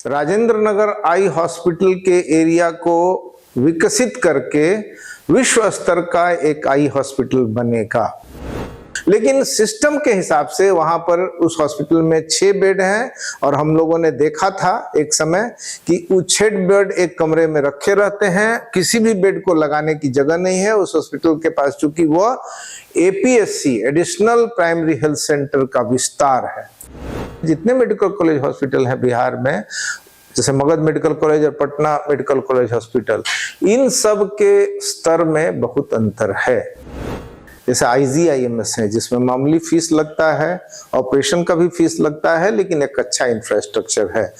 Rajendra Nagar eye hospital के area को विकसित करके विश्व स्तर का एक आई हॉस्पिटल बनेगा। लेकिन सिस्टम के हिसाब से वहां पर उस हॉस्पिटल में 6 बेड हैं और हम लोगों ने देखा था एक समय कि वो 6 बेड एक कमरे में रखे रहते हैं, किसी भी बेड को लगाने की जगह नहीं है उस हॉस्पिटल के पास, चूंकि वह APSC additional primary health centre का विस्तार है। जितने मेडिकल कॉलेज हॉस्पिटल हैं बिहार में, जैसे मगध मेडिकल कॉलेज और पटना मेडिकल कॉलेज हॉस्पिटल, इन सब के स्तर में बहुत अंतर है। जैसे IGIMS है जिसमें मामूली फीस लगता है, ऑपरेशन का भी फीस लगता है, लेकिन एक अच्छा इंफ्रास्ट्रक्चर है।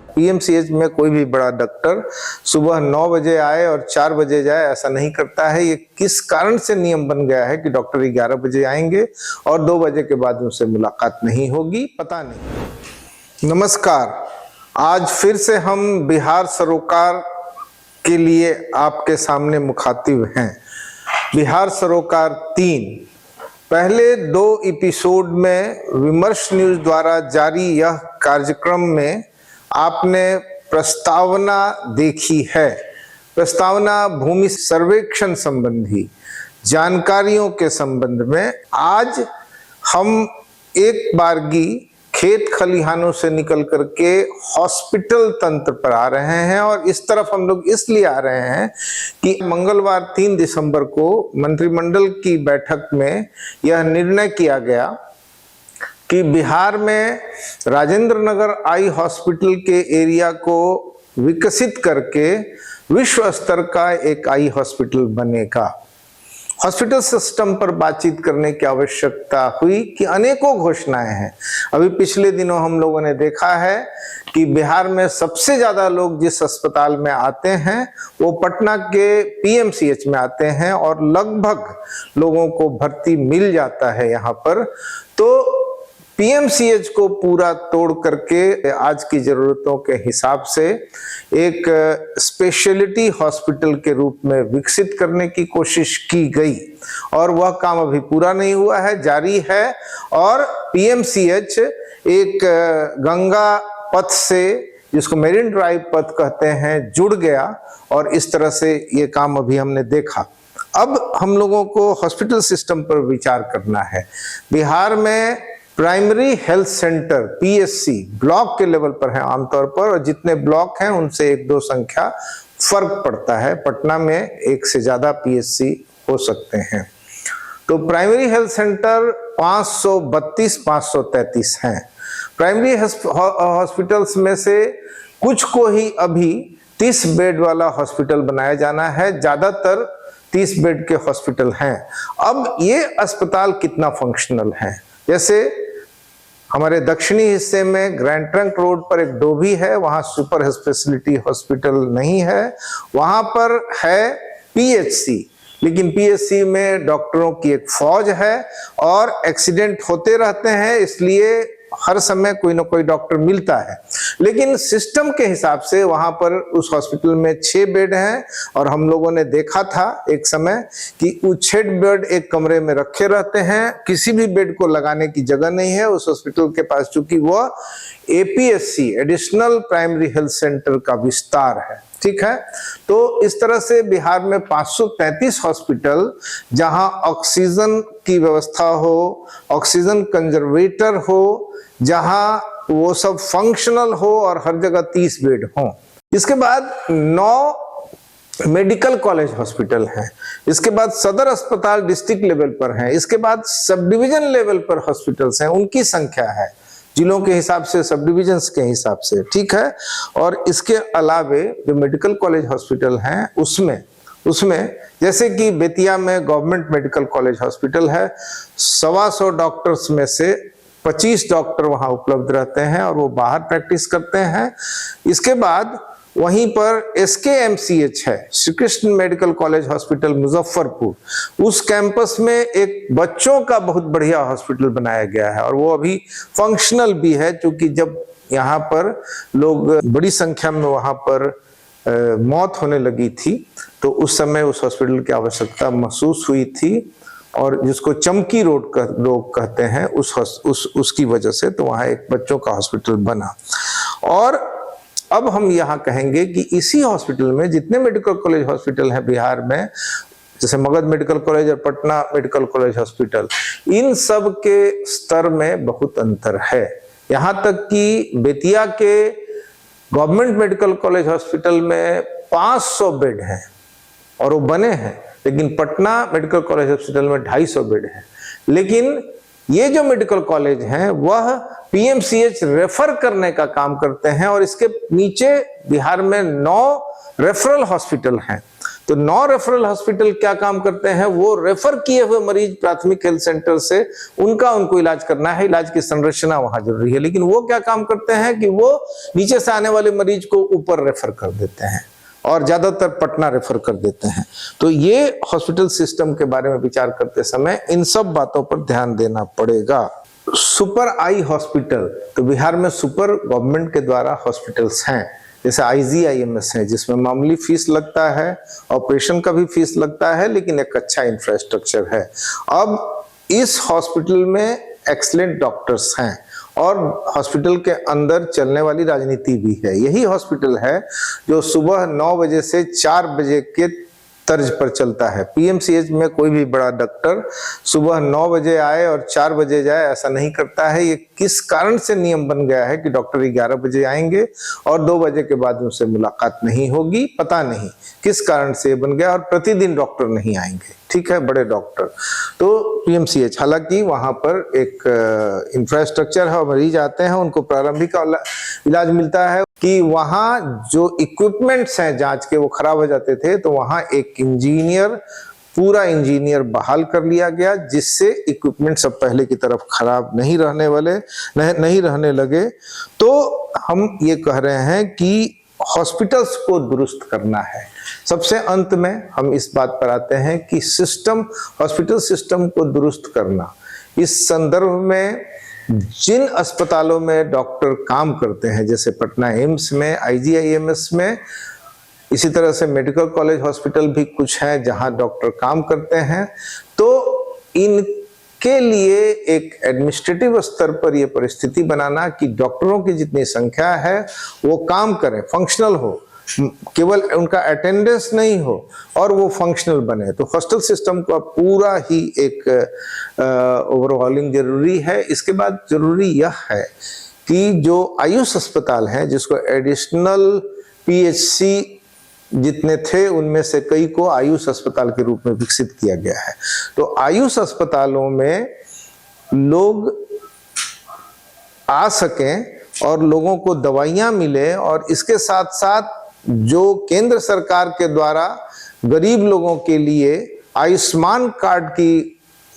PMCH में कोई भी बड़ा डॉक्टर सुबह 9 बजे आए और 4 बजे जाए ऐसा नहीं करता है। ये किस कारण से नियम बन गया है कि डॉक्टर 11 बजे आएंगे और 2 बजे के बाद उनसे मुलाकात नहीं होगी, पता नहीं। नमस्कार, आज फिर से हम बिहार सरोकार के लिए आपके सामने मुखातिब हैं। बिहार सरोकार 3 पहले 2 एपिसोड में विमर्श न्यूज द्वारा जारी यह कार्यक्रम में आपने प्रस्तावना देखी है। प्रस्तावना भूमि सर्वेक्षण संबंधी जानकारियों के संबंध में आज हम एक बारगी खेत खलिहानों से निकल करके हॉस्पिटल तंत्र पर आ रहे हैं। और इस तरफ हम लोग इसलिए आ रहे हैं कि मंगलवार 3 दिसंबर को मंत्रिमंडल की बैठक में यह निर्णय किया गया कि बिहार में राजेंद्र नगर आई हॉस्पिटल के एरिया को विकसित करके विश्व स्तर का एक आई हॉस्पिटल बनेगा। हॉस्पिटल सिस्टम पर बातचीत करने की आवश्यकता हुई कि अनेकों घोषणाएं हैं। अभी पिछले दिनों हम लोगों ने देखा है कि बिहार में सबसे ज्यादा लोग जिस अस्पताल में आते हैं वो पटना के PMCH में आते हैं और लगभग लोगों को भर्ती मिल जाता है यहाँ पर। तो PMCH को पूरा तोड़ करके आज की जरूरतों के हिसाब से एक स्पेशलिटी हॉस्पिटल के रूप में विकसित करने की कोशिश की गई और वह काम अभी पूरा नहीं हुआ है, जारी है। और PMCH एक गंगा पथ से, जिसको मेरिन ड्राइव पथ कहते हैं, जुड़ गया और इस तरह से ये काम अभी हमने देखा। अब हम लोगों को हॉस्पिटल सिस्टम पर विचार करना है। बिहार में primary health centre PSC block के लेवल पर है आमतौर पर, और जितने ब्लॉक हैं उनसे 1-2 संख्या फर्क पड़ता है। पटना में 1 से ज्यादा PSC हो सकते हैं। तो प्राइमरी हेल्थ सेंटर 532-533 हैं। प्राइमरी हॉस्पिटल्स में से कुछ को ही अभी 30 बेड वाला हॉस्पिटल बनाया जाना है, ज्यादातर 30 बेड के हॉस्पिटल हैं। अब ये अस्पताल कितना फंक्शनल है? जैसे हमारे दक्षिणी हिस्से में ग्रैंड ट्रंक रोड पर एक डोभी है, वहां सुपर स्पेशलिटी हॉस्पिटल नहीं है, वहां पर है PHC, लेकिन PHC में डॉक्टरों की एक फौज है और एक्सीडेंट होते रहते हैं, इसलिए हर समय कोई ना कोई डॉक्टर मिलता है। लेकिन सिस्टम के हिसाब से वहां पर उस हॉस्पिटल में 6 बेड हैं और हम लोगों ने देखा था एक समय कि वो 6 बेड एक कमरे में रखे रहते हैं, किसी भी बेड को लगाने की जगह नहीं है उस हॉस्पिटल के पास, चूंकि वह APSC additional primary health centre का विस्तार है। ठीक है, तो इस तरह से बिहार में 533 हॉस्पिटल, जहां ऑक्सीजन की व्यवस्था हो, ऑक्सीजन कंजर्वेटर हो, जहां वो सब फंक्शनल हो और हर जगह 30 बेड हो। इसके बाद 9 मेडिकल कॉलेज हॉस्पिटल हैं। इसके बाद सदर अस्पताल डिस्ट्रिक्ट लेवल पर हैं। इसके बाद सब डिवीजन लेवल पर हॉस्पिटल्स हैं, उनकी संख्या है जिलों के हिसाब से, सब डिविजन्स के हिसाब से। ठीक है, और इसके अलावे जो मेडिकल कॉलेज हॉस्पिटल हैं उसमें जैसे कि बेतिया में गवर्नमेंट मेडिकल कॉलेज हॉस्पिटल है, 125 डॉक्टर्स में से 25 डॉक्टर वहां उपलब्ध रहते हैं और वो बाहर प्रैक्टिस करते हैं। इसके बाद वहीं पर SKMCH है, Shri Krishna medical college hospital Muzaffarpur, उस कैंपस में एक बच्चों का बहुत बढ़िया हॉस्पिटल बनाया गया है और वो अभी फंक्शनल भी है, क्योंकि जब यहाँ पर लोग बड़ी संख्या में वहां पर मौत होने लगी थी तो उस समय उस हॉस्पिटल की आवश्यकता महसूस हुई थी, और जिसको चमकी रोग कहते हैं उसकी वजह से तो वहाँ एक बच्चों का हॉस्पिटल बना। और अब हम यहाँ कहेंगे कि इसी हॉस्पिटल में जितने मेडिकल कॉलेज हॉस्पिटल हैं बिहार में, जैसे मगध मेडिकल कॉलेज और पटना मेडिकल कॉलेज हॉस्पिटल, इन सब के स्तर में बहुत अंतर है। यहाँ तक कि बेतिया के गवर्नमेंट मेडिकल कॉलेज हॉस्पिटल में 500 बेड हैं और वो बने हैं, लेकिन पटना मेडिकल कॉलेज हॉस्पिटल में 250 बेड हैं। लेकिन ये जो मेडिकल कॉलेज हैं वह पीएमसीएच रेफर करने का काम करते हैं और इसके नीचे बिहार में 9 रेफरल हॉस्पिटल हैं। तो 9 रेफरल हॉस्पिटल क्या काम करते हैं, वो रेफर किए हुए मरीज प्राथमिक हेल्थ सेंटर से उनको इलाज करना है, इलाज की संरचना वहां जरूरी है। लेकिन वो क्या काम करते हैं कि वो नीचे से आने वाले मरीज को ऊपर रेफर कर देते हैं और ज्यादातर पटना रेफर कर देते हैं। तो ये हॉस्पिटल सिस्टम के बारे में विचार करते समय इन सब बातों पर ध्यान देना पड़ेगा। सुपर आई हॉस्पिटल, तो बिहार में सुपर गवर्नमेंट के द्वारा हॉस्पिटल्स हैं, जैसे IGIMS है जिसमें मामूली फीस लगता है, ऑपरेशन का भी फीस लगता है, लेकिन एक अच्छा इंफ्रास्ट्रक्चर है। अब इस हॉस्पिटल में एक्सीलेंट डॉक्टर्स हैं और हॉस्पिटल के अंदर चलने वाली राजनीति भी है। यही हॉस्पिटल है जो सुबह 9 बजे से 4 बजे के तर्ज पर चलता है। पीएमसीएच में कोई भी बड़ा डॉक्टर सुबह 9 बजे आए और 4 बजे जाए, ऐसा नहीं करता है। ये किस कारण से नियम बन गया है कि डॉक्टर 11 बजे आएंगे और 2 बजे के बाद उनसे मुलाकात नहीं होगी, पता नहीं किस कारण से बन गया, और प्रतिदिन डॉक्टर नहीं आएंगे, ठीक है, बड़े डॉक्टर। तो पीएमसीएच, हालांकि वहां पर एक इंफ्रास्ट्रक्चर है और मरीज आते हैं उनको प्रारंभिक इलाज मिलता है कि वहां जो इक्विपमेंट्स हैं जांच के वो खराब हो जाते थे, तो वहां एक पूरा इंजीनियर बहाल कर लिया गया, जिससे इक्विपमेंट सब पहले की तरफ खराब नहीं रहने लगे। तो हम ये कह रहे हैं कि हॉस्पिटल्स को दुरुस्त करना है। सबसे अंत में हम इस बात पर आते हैं कि हॉस्पिटल सिस्टम को दुरुस्त करना। इस संदर्भ में जिन अस्पतालों में डॉक्टर काम करते हैं, जैसे पटना एम्स में, IGIMS में, इसी तरह से मेडिकल कॉलेज हॉस्पिटल भी कुछ हैं जहां डॉक्टर काम करते हैं, तो इनके लिए एक एडमिनिस्ट्रेटिव स्तर पर यह परिस्थिति बनाना कि डॉक्टरों की जितनी संख्या है वो काम करें, फंक्शनल हो, केवल उनका अटेंडेंस नहीं हो और वो फंक्शनल बने। तो हॉस्टल सिस्टम का पूरा ही एक ओवरऑलिंग जरूरी है। इसके बाद जरूरी यह है कि जो आयुष अस्पताल हैं, जिसको एडिशनल PHC जितने थे उनमें से कई को आयुष अस्पताल के रूप में विकसित किया गया है। तो आयुष अस्पतालों में लोग आ सकें और लोगों को दवाइयां मिले, और इसके साथ साथ जो केंद्र सरकार के द्वारा गरीब लोगों के लिए आयुष्मान कार्ड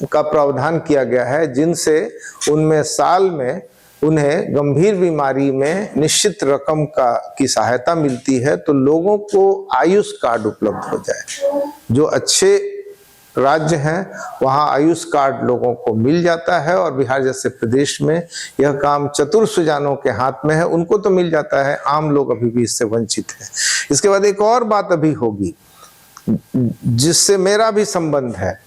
का प्रावधान किया गया है, जिनसे उनमें साल में उन्हें गंभीर बीमारी में निश्चित रकम की सहायता मिलती है, तो लोगों को आयुष कार्ड उपलब्ध हो जाए। जो अच्छे राज्य हैं वहां आयुष कार्ड लोगों को मिल जाता है, और बिहार जैसे प्रदेश में यह काम चतुर सुजानों के हाथ में है, उनको तो मिल जाता है, आम लोग अभी भी इससे वंचित हैं। इसके बाद एक और बात अभी होगी जिससे मेरा भी संबंध है।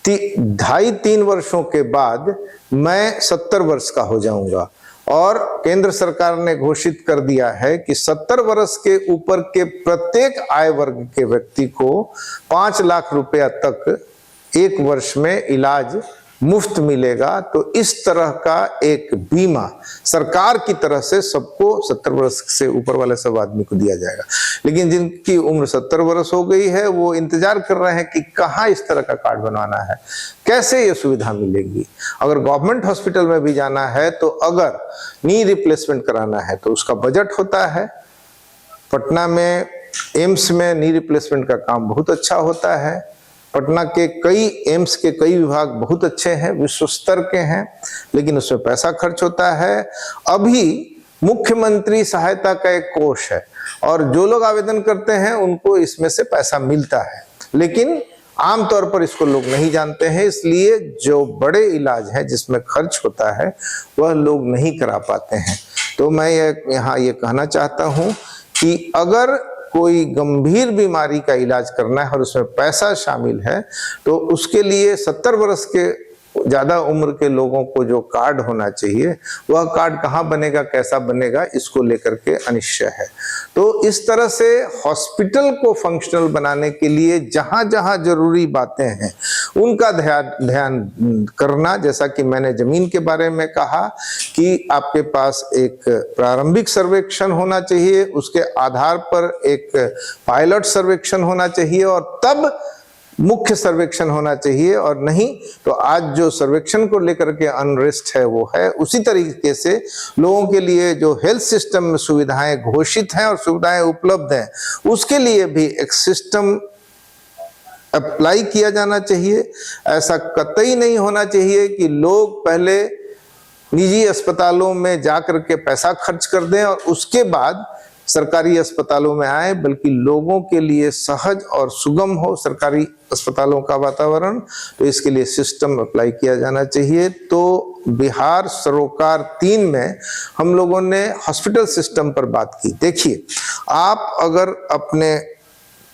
2.5-3 वर्षों के बाद मैं 70 वर्ष का हो जाऊंगा, और केंद्र सरकार ने घोषित कर दिया है कि 70 वर्ष के ऊपर के प्रत्येक आय वर्ग के व्यक्ति को 5 लाख रुपया तक 1 वर्ष में इलाज मुफ्त मिलेगा। तो इस तरह का एक बीमा सरकार की तरफ से सबको 70 वर्ष से ऊपर वाले सब आदमी को दिया जाएगा। लेकिन जिनकी उम्र 70 वर्ष हो गई है वो इंतजार कर रहे हैं कि कहाँ इस तरह का कार्ड बनवाना है, कैसे ये सुविधा मिलेगी। अगर गवर्नमेंट हॉस्पिटल में भी जाना है तो अगर नी रिप्लेसमेंट कराना है तो उसका बजट होता है। पटना में एम्स में नी रिप्लेसमेंट का काम बहुत अच्छा होता है। पटना के कई एम्स के कई विभाग बहुत अच्छे हैं, विश्व स्तर के हैं, लेकिन उसमें पैसा खर्च होता है। अभी मुख्यमंत्री सहायता का एक कोष है और जो लोग आवेदन करते हैं उनको इसमें से पैसा मिलता है, लेकिन आमतौर पर इसको लोग नहीं जानते हैं, इसलिए जो बड़े इलाज है जिसमें खर्च होता है वह लोग नहीं करा पाते हैं। तो मैं यहाँ ये कहना चाहता हूँ कि अगर कोई गंभीर बीमारी का इलाज करना है और उसमें पैसा शामिल है तो उसके लिए 70 वर्ष के ज्यादा उम्र के लोगों को जो कार्ड होना चाहिए वह कार्ड कहाँ बनेगा, कैसा बनेगा, इसको लेकर के अनिश्चय है। तो इस तरह से हॉस्पिटल को फंक्शनल बनाने के लिए जहां जहां जरूरी बातें हैं उनका ध्यान करना, जैसा कि मैंने जमीन के बारे में कहा कि आपके पास एक प्रारंभिक सर्वेक्षण होना चाहिए, उसके आधार पर एक पायलट सर्वेक्षण होना चाहिए और तब मुख्य सर्वेक्षण होना चाहिए, और नहीं तो आज जो सर्वेक्षण को लेकर के अनरेस्ट है वो है। उसी तरीके से लोगों के लिए जो हेल्थ सिस्टम में सुविधाएं घोषित हैं और सुविधाएं उपलब्ध हैं उसके लिए भी एक सिस्टम अप्लाई किया जाना चाहिए। ऐसा कतई नहीं होना चाहिए कि लोग पहले निजी अस्पतालों में जाकर के पैसा खर्च कर दें और उसके बाद सरकारी अस्पतालों में आए, बल्कि लोगों के लिए सहज और सुगम हो सरकारी अस्पतालों का वातावरण। तो इसके लिए सिस्टम अप्लाई किया जाना चाहिए। तो बिहार सरोकार 3 में हम लोगों ने हॉस्पिटल सिस्टम पर बात की। देखिए, आप अगर अपने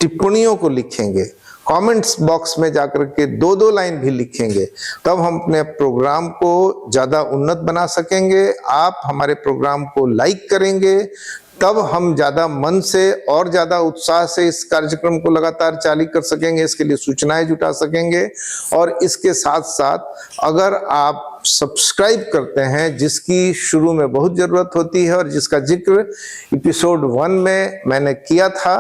टिप्पणियों को लिखेंगे, कमेंट्स बॉक्स में जाकर के 2-2 लाइन भी लिखेंगे, तब हम अपने प्रोग्राम को ज़्यादा उन्नत बना सकेंगे। आप हमारे प्रोग्राम को लाइक करेंगे तब हम ज़्यादा मन से और ज़्यादा उत्साह से इस कार्यक्रम को लगातार जारी कर सकेंगे, इसके लिए सूचनाएं जुटा सकेंगे। और इसके साथ साथ अगर आप सब्सक्राइब करते हैं, जिसकी शुरू में बहुत ज़रूरत होती है और जिसका जिक्र एपिसोड 1 में मैंने किया था,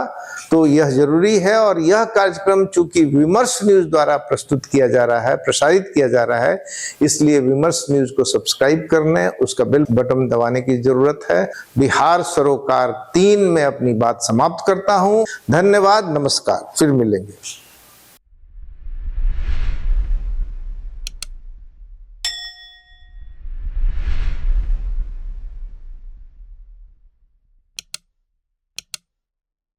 तो यह जरूरी है। और यह कार्यक्रम चूंकि विमर्श न्यूज द्वारा प्रस्तुत किया जा रहा है, प्रसारित किया जा रहा है, इसलिए विमर्श न्यूज को सब्सक्राइब करने, उसका बेल बटन दबाने की जरूरत है। बिहार सरोकार 3 में अपनी बात समाप्त करता हूं। धन्यवाद, नमस्कार, फिर मिलेंगे।